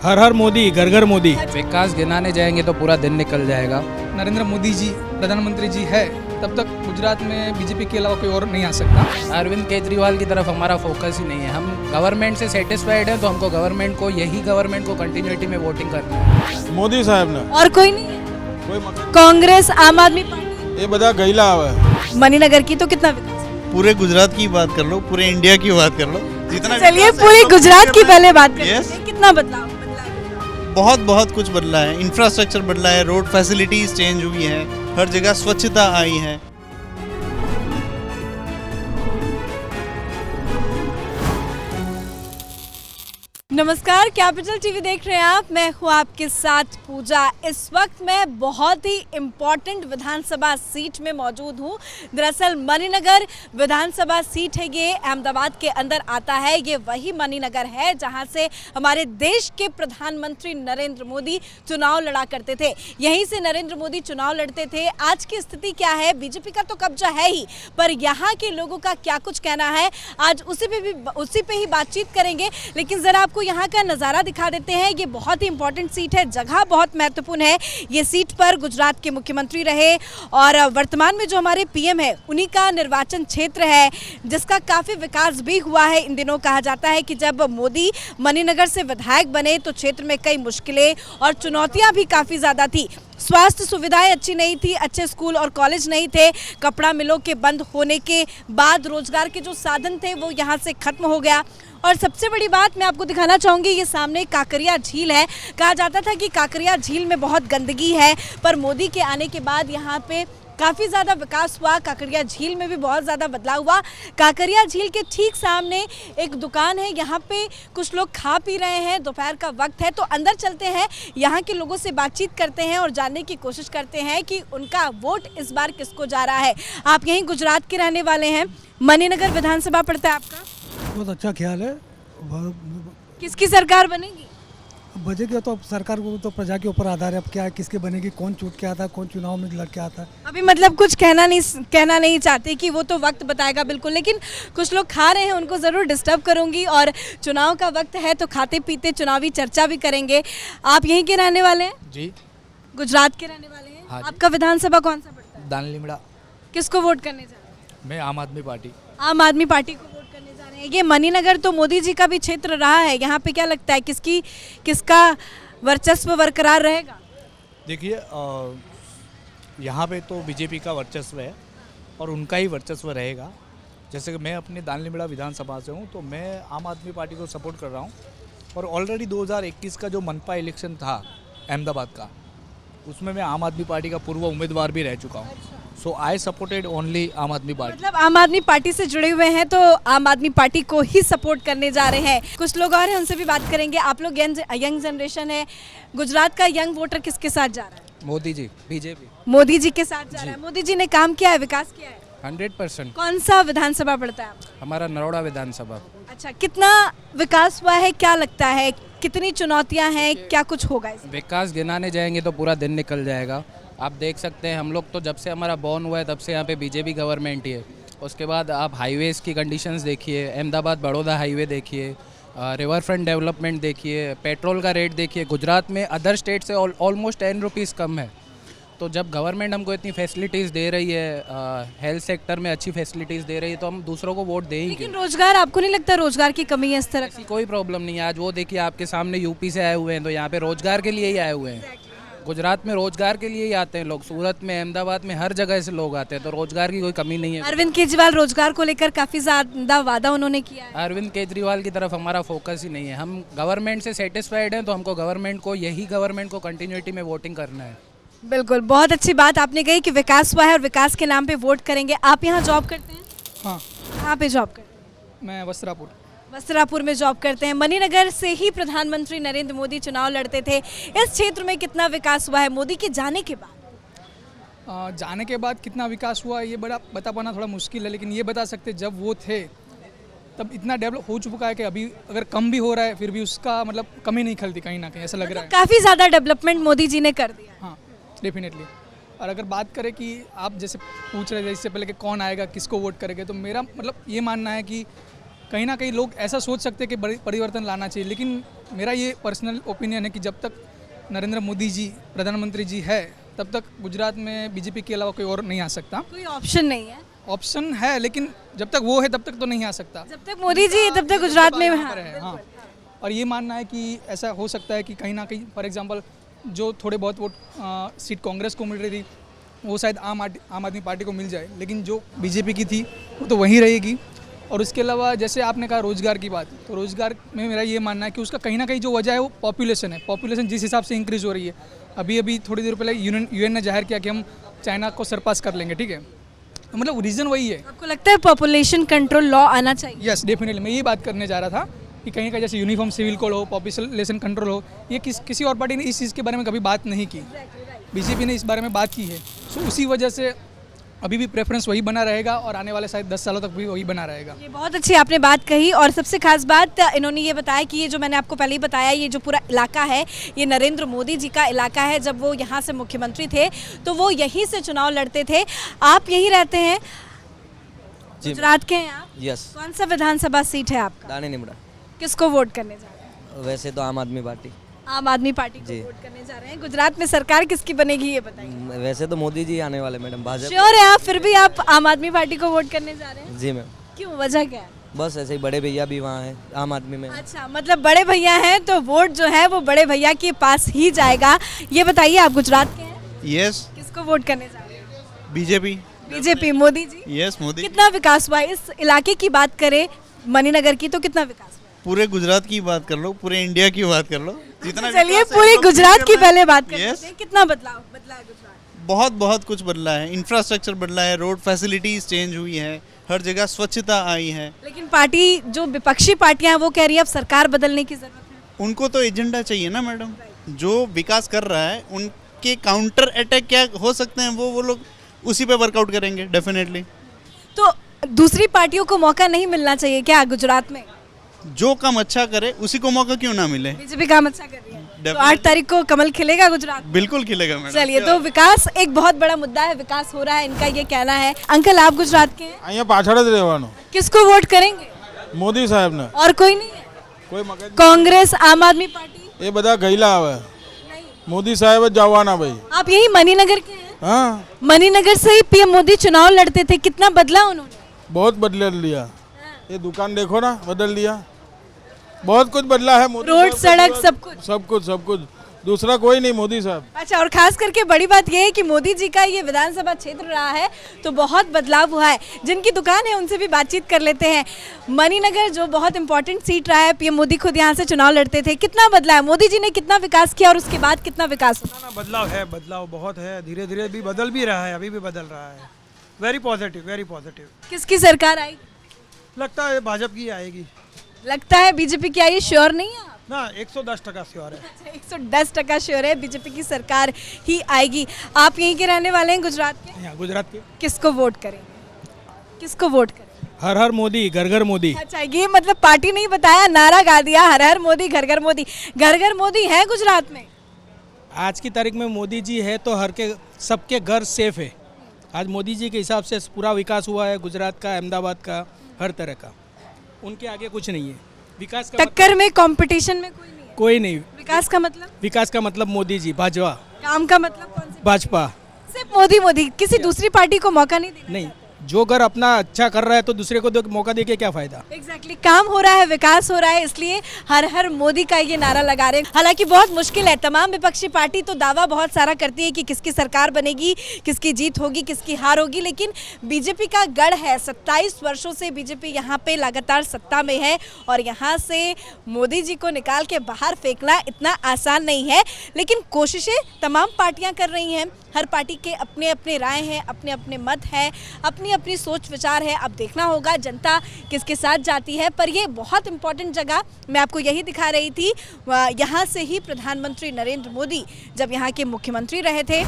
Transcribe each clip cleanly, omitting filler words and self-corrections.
हर हर मोदी, घर घर मोदी। विकास गिनाने जाएंगे तो पूरा दिन निकल जाएगा। नरेंद्र मोदी जी प्रधानमंत्री जी है तब तक गुजरात में बीजेपी के अलावा कोई और नहीं आ सकता। अरविंद केजरीवाल की तरफ हमारा फोकस ही नहीं है। हम गवर्नमेंट से सेटिस्फाइड हैं तो हमको गवर्नमेंट को, यही गवर्नमेंट को कंटिन्यूटी में वोटिंग करनी है। मोदी साहब ने और कोई नहीं है? कोई मतलब कांग्रेस, आम आदमी पार्टी, ये बता गईला आवे। मणिनगर की तो कितना विकास? पूरे गुजरात की बात कर लो, पूरे इंडिया की बात कर लो, जितना चलिए विकास है, पूरे सब गुजरात की पहले बात करते Yes. हैं। कितना बदलाव? बहुत बहुत कुछ बदला है। इंफ्रास्ट्रक्चर बदला है, रोड फैसिलिटीज चेंज हुई है, हर जगह स्वच्छता आई है। नमस्कार, कैपिटल टीवी देख रहे हैं आप। मैं हूँ आपके साथ पूजा। इस वक्त मैं बहुत ही इम्पॉर्टेंट विधानसभा सीट में मौजूद हूँ। दरअसल मणिनगर विधानसभा सीट है, ये अहमदाबाद के अंदर आता है। ये वही मणिनगर है जहाँ से हमारे देश के प्रधानमंत्री नरेंद्र मोदी चुनाव लड़ा करते थे। यहीं से नरेंद्र मोदी चुनाव लड़ते थे। आज की स्थिति क्या है? बीजेपी का तो कब्जा है ही, पर यहाँ के लोगों का क्या कुछ कहना है, आज उसी पे ही बातचीत करेंगे। लेकिन ज़रा आपको यहाँ का नज़ारा दिखा देते हैं। ये बहुत ही इंपॉर्टेंट सीट है, जगह बहुत महत्वपूर्ण है। ये सीट पर गुजरात के मुख्यमंत्री रहे और वर्तमान में जो हमारे पीएम है उन्हीं का निर्वाचन क्षेत्र है, जिसका काफ़ी विकास भी हुआ है। इन दिनों कहा जाता है कि जब मोदी मणिनगर से विधायक बने तो क्षेत्र में कई मुश्किलें और चुनौतियाँ भी काफ़ी ज़्यादा थी। स्वास्थ्य सुविधाएं अच्छी नहीं थी, अच्छे स्कूल और कॉलेज नहीं थे, कपड़ा मिलों के बंद होने के बाद रोजगार के जो साधन थे वो यहाँ से खत्म हो गया। और सबसे बड़ी बात मैं आपको दिखाना चाहूँगी, ये सामने काकरिया झील है। कहा जाता था कि काकरिया झील में बहुत गंदगी है, पर मोदी के आने के बाद यहाँ पे काफ़ी ज़्यादा विकास हुआ। काकरिया झील में भी बहुत ज़्यादा बदलाव हुआ। काकरिया झील के ठीक सामने एक दुकान है, यहाँ पे कुछ लोग खा पी रहे हैं। दोपहर का वक्त है तो अंदर चलते हैं, यहाँ के लोगों से बातचीत करते हैं और जानने की कोशिश करते हैं कि उनका वोट इस बार किसको जा रहा है। आप यहीं गुजरात के रहने वाले हैं, मणिनगर विधानसभा पड़ता है आपका। बहुत अच्छा ख्याल है। किसकी सरकार बनेगी? बजट का तो सरकार को तो प्रजा के ऊपर आधार है। अब क्या है, किसके बनेगी, कौन चूट के आता है, कौन चुनाव में लड़ के आता है। अभी मतलब कुछ कहना नहीं चाहते कि वो तो वक्त बताएगा बिल्कुल, लेकिन कुछ लोग खा रहे हैं, उनको ज़रूर डिस्टर्ब करूंगी। और चुनाव का वक्त है तो खाते पीते चुनावी चर्चा भी करेंगे। आप यहीं के रहने वाले हैं? जी, गुजरात के रहने वाले हैं। हाँ जी। आपका विधानसभा कौन सा पड़ता है? दान लिमड़ा। किसको वोट करने जा रहे हैं? मैं आम आदमी पार्टी। आम आदमी पार्टी को वोट करने जा रहे हैं। ये मणिनगर तो मोदी जी का भी क्षेत्र रहा है, यहाँ पे क्या लगता है किसका वर्चस्व बरकरार रहेगा? देखिए, यहाँ पे तो बीजेपी का वर्चस्व है और उनका ही वर्चस्व रहेगा। जैसे कि मैं अपने दान लिमड़ा विधानसभा से हूँ तो मैं आम आदमी पार्टी को सपोर्ट कर रहा हूँ। और ऑलरेडी 2021 का जो मनपा इलेक्शन था अहमदाबाद का, उसमें मैं आम आदमी पार्टी का पूर्व उम्मीदवार भी रह चुका हूँ। सो आई सपोर्टेड ओनली आम आदमी पार्टी। मतलब आम आदमी पार्टी से जुड़े हुए हैं तो आम आदमी पार्टी को ही सपोर्ट करने जा रहे हैं। कुछ लोग और हैं, उनसे भी बात करेंगे। आप लोग यंग जनरेशन है, गुजरात का यंग वोटर किसके साथ जा रहा है? मोदी जी, बीजेपी। मोदी जी के साथ जा रहा है। मोदी जी ने काम किया है, विकास किया है। 100%। कौन सा विधानसभा पड़ता है आपका? हमारा नरोड़ा विधानसभा। अच्छा, कितना विकास हुआ है, क्या लगता है, कितनी चुनौतियां हैं, क्या कुछ होगा इसमें? विकास गिनाने जाएंगे तो पूरा दिन निकल जाएगा। आप देख सकते हैं, हम लोग तो जब से हमारा बॉर्न हुआ है तब से यहाँ पे बीजेपी गवर्नमेंट ही है। उसके बाद आप हाईवेज़ की कंडीशंस देखिए, अहमदाबाद बड़ौदा हाईवे देखिए, रिवर फ्रंट डेवलपमेंट देखिए, पेट्रोल का रेट देखिए। गुजरात में अदर स्टेट से ऑलमोस्ट 10 रुपीज़ कम है। तो जब गवर्नमेंट हमको इतनी फैसिलिटीज़ दे रही है, हेल्थ सेक्टर में अच्छी फैसिलिटीज़ दे रही है, तो हम दूसरों को वोट देंगे। लेकिन रोजगार, आपको नहीं लगता रोजगार की कमी है इस तरह? ऐसी कोई प्रॉब्लम नहीं है। आज वो देखिए, आपके सामने यूपी से आए हुए हैं तो यहाँ पे रोजगार के लिए ही आए हुए हैं। गुजरात में रोजगार के लिए ही आते हैं लोग, सूरत में, अहमदाबाद में, हर जगह से लोग आते हैं, तो रोजगार की कोई कमी नहीं है। अरविंद केजरीवाल रोजगार को लेकर काफी ज्यादा वादा उन्होंने किया है। अरविंद केजरीवाल की तरफ हमारा फोकस ही नहीं है। हम गवर्नमेंट से सेटिस्फाइड हैं तो हमको गवर्नमेंट को, यही गवर्नमेंट को कंटिन्यूटी में वोटिंग करना है। बिल्कुल, बहुत अच्छी बात आपने कही कि विकास हुआ है और विकास के नाम पे वोट करेंगे। आप यहाँ जॉब करते हैं? हाँ, कहाँ पे जॉब करते हैं? मैं वस्त्रापुर में जॉब करते हैं। मणिनगर से ही प्रधानमंत्री नरेंद्र मोदी चुनाव लड़ते थे। इस क्षेत्र में कितना विकास हुआ है मोदी के जाने के बाद? जाने के बाद कितना विकास हुआ ये बड़ा बता पाना थोड़ा मुश्किल है, लेकिन ये बता सकते जब वो थे तब इतना डेवलप हो चुका है कि अभी अगर कम भी हो रहा है फिर भी उसका मतलब कमी नहीं खलती, कहीं ना कहीं ऐसा लग रहा है। काफी ज्यादा डेवलपमेंट मोदी जी ने कर दिया। हाँ, डेफिनेटली। और अगर बात करें कि आप जैसे पूछ रहे थे इससे पहले कि कौन आएगा, किसको वोट करेंगे, तो मेरा मतलब ये मानना है कि कहीं ना कहीं लोग ऐसा सोच सकते हैं कि परिवर्तन लाना चाहिए, लेकिन मेरा ये पर्सनल ओपिनियन है कि जब तक नरेंद्र मोदी जी प्रधानमंत्री जी है तब तक गुजरात में बीजेपी के अलावा कोई और नहीं आ सकता। कोई ऑप्शन नहीं है। ऑप्शन है, लेकिन जब तक वो है तब तक तो नहीं आ सकता। जब तक मोदी जी है तब तक गुजरात में यहाँ पर है। हाँ, और ये मानना है कि ऐसा हो सकता है कि कहीं ना कहीं फॉर एग्जांपल जो थोड़े बहुत वोट सीट कांग्रेस को मिल रही थी वो शायद आम आदमी पार्टी को मिल जाए, लेकिन जो बीजेपी की थी वो तो वहीं रहेगी। और उसके अलावा जैसे आपने कहा रोज़गार की बात, तो रोज़गार में मेरा ये मानना है कि उसका कहीं ना कहीं जो वजह है वो पॉपुलेशन है। पॉपुलेशन जिस हिसाब से इंक्रीज़ हो रही है, अभी थोड़ी देर पहले यूएन ने जाहिर किया कि हम चाइना को सरपास कर लेंगे, ठीक है, तो मतलब रीज़न वही है। आपको लगता है पॉपुलेशन कंट्रोल लॉ आना चाहिए? यस, डेफिनेटली मैं ये बात करने जा रहा था कि कहीं का जैसे यूनिफॉर्म सिविल कोड हो, पॉपुलेशन कंट्रोल हो, ये किसी और पार्टी ने इस चीज़ के बारे में कभी बात नहीं की। बीजेपी ने इस बारे में बात की है, सो उसी वजह से अभी भी प्रेफरेंस वही बना रहेगा और आने वाले शायद 10 सालों तक भी वही बना रहेगा। ये बहुत अच्छी आपने बात कही। और सबसे खास बात इन्होंने ये बताया कि ये जो मैंने आपको पहले ही बताया, ये जो पूरा इलाका है ये नरेंद्र मोदी जी का इलाका है। जब वो यहाँ से मुख्यमंत्री थे तो वो यहीं से चुनाव लड़ते थे। आप यहीं रहते हैं, गुजरात के हैं आप? यस। कौन सा विधानसभा सीट है आपका? दाने निमड़ा। किसको वोट करने जा रहे हैं? वैसे तो आम आदमी पार्टी। आम आदमी पार्टी को वोट करने जा रहे हैं। गुजरात में सरकार किसकी बनेगी ये बताइए। वैसे तो मोदी जी आने वाले मैडम, भाजपा। श्योर है आप? फिर भी आप आम आदमी पार्टी को वोट करने जा रहे हैं? जी मैम। क्यों, वजह क्या है? बस ऐसे ही, बड़े भैया भी वहाँ हैं आम आदमी में। अच्छा, मतलब बड़े भैया हैं तो वोट जो है वो बड़े भैया के पास ही जाएगा। ये बताइए, आप गुजरात के हैं? यस। किसको वोट करने जा रहे हैं? BJP. BJP, Modi ji? Yes, Modi. कितना विकास हुआ है इस इलाके की बात करें, मणिनगर की, तो कितना विकास हुआ? पूरे गुजरात की बात कर लो, पूरे इंडिया की बात कर लो, जितना चलिए विकास है, पूरे हम लोग गुजरात की में- पहले बात करते Yes. हैं। कितना बदला है गुजरात? बहुत कुछ बदला है। इंफ्रास्ट्रक्चर बदला है, रोड फैसिलिटीज चेंज हुई है, हर जगह स्वच्छता आई है। लेकिन पार्टी, जो विपक्षी पार्टियां हैं वो कह रही है अब सरकार बदलने की जरूरत है। उनको तो एजेंडा चाहिए ना मैडम, जो विकास कर रहा है उनके काउंटर अटैक क्या हो सकते हैं वो लोग उसी पे वर्कआउट करेंगे डेफिनेटली। तो दूसरी पार्टियों को मौका नहीं मिलना चाहिए क्या गुजरात में? जो काम अच्छा करे उसी को मौका क्यों ना मिले। बीजेपी काम अच्छा कर रही है तो 8 तारीख को कमल खिलेगा गुजरात में? बिल्कुल खिलेगा मैडम। चलिए, तो विकास एक बहुत बड़ा मुद्दा है, विकास हो रहा है, इनका ये कहना है। अंकल, आप गुजरात के हैं? અહીંયા પાછળ જ રહેવાનું किसको वोट करेंगे? મોદી સાહેબને और कोई नहीं है? કોઈ મગજ कांग्रेस, आम आदमी पार्टी? એ બધા ગયેલા હવે મોદી સાહેબ જ જવાના ભાઈ। आप यही मणिनगर के हैं? हाँ, मणिनगर से ही पीएम मोदी चुनाव लड़ते थे, कितना बदला उन्होंने? बहुत बदल लिया। ये दुकान देखो ना, बदल दिया, बहुत कुछ बदला है मोदी रोड, साहब का सड़क, सब कुछ? सब कुछ दूसरा कोई नहीं, मोदी साहब। अच्छा, और खास करके बड़ी बात यह है कि मोदी जी का ये विधानसभा क्षेत्र रहा है तो बहुत बदलाव हुआ है। जिनकी दुकान है उनसे भी बातचीत कर लेते हैं। मणिनगर जो बहुत इंपॉर्टेंट सीट रहा है, पीएम मोदी खुद यहाँ से चुनाव लड़ते थे, कितना बदला है? मोदी जी ने कितना विकास किया और उसके बाद कितना विकास हुआ? बदलाव है, बदलाव बहुत है, धीरे धीरे भी बदल भी रहा है, अभी भी बदल रहा है। Very positive, very positive. किसकी सरकार आई? लगता है भाजपा की आएगी। लगता है बीजेपी की आई? श्योर नहीं है आप? ना, 110% श्योर है। 110% श्योर है बीजेपी की सरकार ही आएगी। आप यहीं के रहने वाले हैं, गुजरात के? यहाँ गुजरात के। किसको वोट करेंगे? किसको वोट करेंगे? हर हर मोदी, घर घर मोदी। अच्छा, ये मतलब पार्टी नहीं बताया, नारा गा दिया, हर हर मोदी, घर घर मोदी। घर घर मोदी है गुजरात में? आज की तारीख में मोदी जी है तो हर के सबके घर सेफ है। आज मोदी जी के हिसाब से पूरा विकास हुआ है गुजरात का, अहमदाबाद का, हर तरह का। उनके आगे कुछ नहीं है। विकास का टक्कर में, कंपटीशन में कोई नहीं है? कोई नहीं। विकास का मतलब? विकास का मतलब मोदी जी, भाजपा। काम का मतलब कौन सी? भाजपा। सिर्फ मोदी मोदी, किसी दूसरी पार्टी को मौका नहीं देना? नहीं, जो घर अपना अच्छा कर रहा है तो दूसरे को मौका दे के क्या फायदा। एग्जैक्टली, काम हो रहा है, विकास हो रहा है, इसलिए हर हर मोदी का ये नारा लगा रहे हैं। हालांकि बहुत मुश्किल है, तमाम विपक्षी पार्टी तो दावा बहुत सारा करती है कि किसकी सरकार बनेगी, किसकी जीत होगी, किसकी हार होगी, लेकिन बीजेपी का गढ़ है। 27 वर्षों से बीजेपी यहाँ पे लगातार सत्ता में है और यहाँ से मोदी जी को निकाल के बाहर फेंकना इतना आसान नहीं है, लेकिन कोशिशें तमाम पार्टियाँ कर रही हैं। हर पार्टी के अपने अपने राय हैं, अपने अपने मत हैं, अपनी अपनी सोच विचार है। अब देखना होगा जनता किसके साथ जाती है। पर ये बहुत इंपॉर्टेंट जगह मैं आपको यही दिखा रही थी, यहाँ से ही प्रधानमंत्री नरेंद्र मोदी जब यहाँ के मुख्यमंत्री रहे थे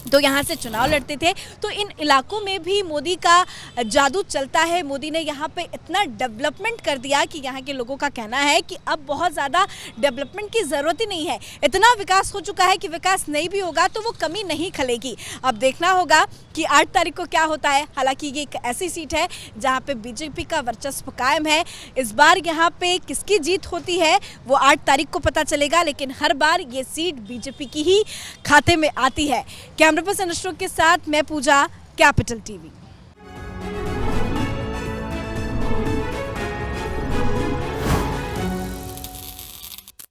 तो यहाँ से चुनाव लड़ते थे, तो इन इलाकों में भी मोदी का जादू चलता है। मोदी ने यहाँ पे इतना डेवलपमेंट कर दिया कि यहाँ के लोगों का कहना है कि अब बहुत ज़्यादा डेवलपमेंट की ज़रूरत ही नहीं है। इतना विकास हो चुका है कि विकास नहीं भी होगा तो वो कमी नहीं खलेगी। अब देखना होगा कि 8 तारीख को क्या होता है। हालांकि ये एक ऐसी सीट है जहाँ पे बीजेपी का वर्चस्व कायम है। इस बार यहाँ पे किसकी जीत होती है वो 8 तारीख को पता चलेगा, लेकिन हर बार ये सीट बीजेपी की ही खाते में आती है। कैमरा पर्सन अशोक के साथ मैं पूजा, कैपिटल टीवी।